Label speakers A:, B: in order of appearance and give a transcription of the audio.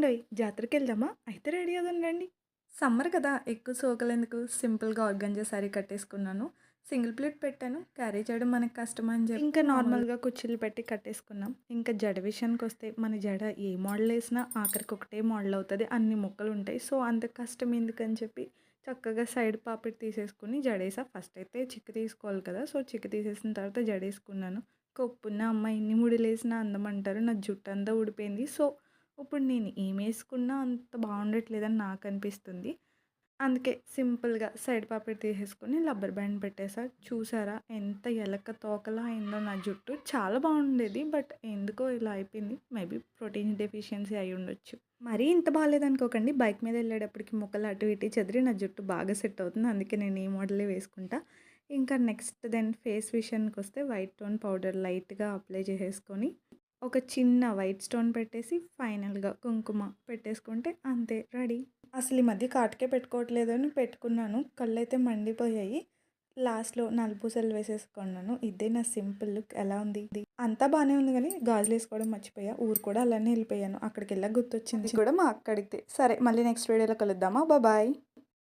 A: రండోయ్ జాతరకెళ్దామా? అయితే రెడీ అవుదాం రండి. సమ్మర్ కదా! ఎక్కువ సోకులెందుకు సింపుల్‌గా ఆర్గాంజా శారీ కట్టేసుకున్నాను. సింగిల్ ప్లేట్ పెట్టాను. క్యారీ చేయడం మనకు కష్టమని చెప్పి ఇంకా నార్మల్‌గా కుచ్చిళ్ళు పెట్టి కట్టేసుకున్నాం. ఇంకా జడ విషయానికొస్తే మన జడ ఏ మోడలేసినా ఆఖరికి ఒకటే మోడల్ అవుతది. అన్ని ముక్కలుంటాయి. సో, అంత కష్టం ఎందుకని చెప్పి చక్కగా సైడ్ పాపిడి తీసేసుకొని జడేసా. ఫస్ట్ అయితే చిక్కు తీసుకోవాలి కదా! సో, చిక్కు తీసేసిన తర్వాత జడేసుకున్నాను. కొప్పున్న అమ్మాయి ఎన్ని ముడులేసినా అందం అంటారు. నా జుట్టంతా ఊడిపోయింది. సో, ఇప్పుడు నేను ఏమేసుకున్నా అంత బాగుండట్లేదని నాకనిపిస్తుంది. అందుకే సింపుల్‌గా సైడ్ పాపిడి తీసేసుకొని రబ్బర్ బ్యాండ్ పెట్టేసా. చూసారా ఎంత ఎలక తోకలా అయిందో నా జుట్టు. చాలా బాగుండేది. బట్ ఎందుకో ఇలా అయిపోయింది. మేబీ ప్రోటీన్ డెఫిషియన్సీ అయ్యుండొచ్చు. మరీ ఇంత బాలేదనుకోకండి. బైక్ మీద వెళ్ళేటప్పటికి ముక్కలు అటు ఇటు చెదిరి నా జుట్టు బాగా సెట్ అవుతుంది. అందుకే నేను ఈ మోడలే వేసుకుంటా. ఇంకా నెక్స్ట్ దెన్ ఫేస్ విషయానికొస్తే వైట్ టోన్ పౌడర్ లైట్‌గా అప్లై చేసేసుకొని ఒక చిన్న వైట్ స్టోన్ పెట్టేసి ఫైనల్‌గా కుంకుమ పెట్టేసుకుంటే అంతే రెడీ. అసలు ఈ మధ్య కాటుకే పెట్టుకోవట్లేదని పెట్టుకున్నాను. కళ్ళైతే మండిపోయాయి. లాస్ట్‌లో నలుపూసలు వేసేసుకున్నాను. ఇదే నా సింపుల్ లుక్. ఎలా ఉంది? అంతా బానే ఉంది గానీ గాజులేసుకోవడం మర్చిపోయా. ఊరు కూడా అలానే ఎళ్ళిపోయాను. అక్కడికెళ్ళాక గుర్తొచ్చింది. ఇది కూడా మా అక్క అడిగితే. సరే మళ్ళీ నెక్స్ట్ వీడియోలో కలుద్దామా? బాయ్.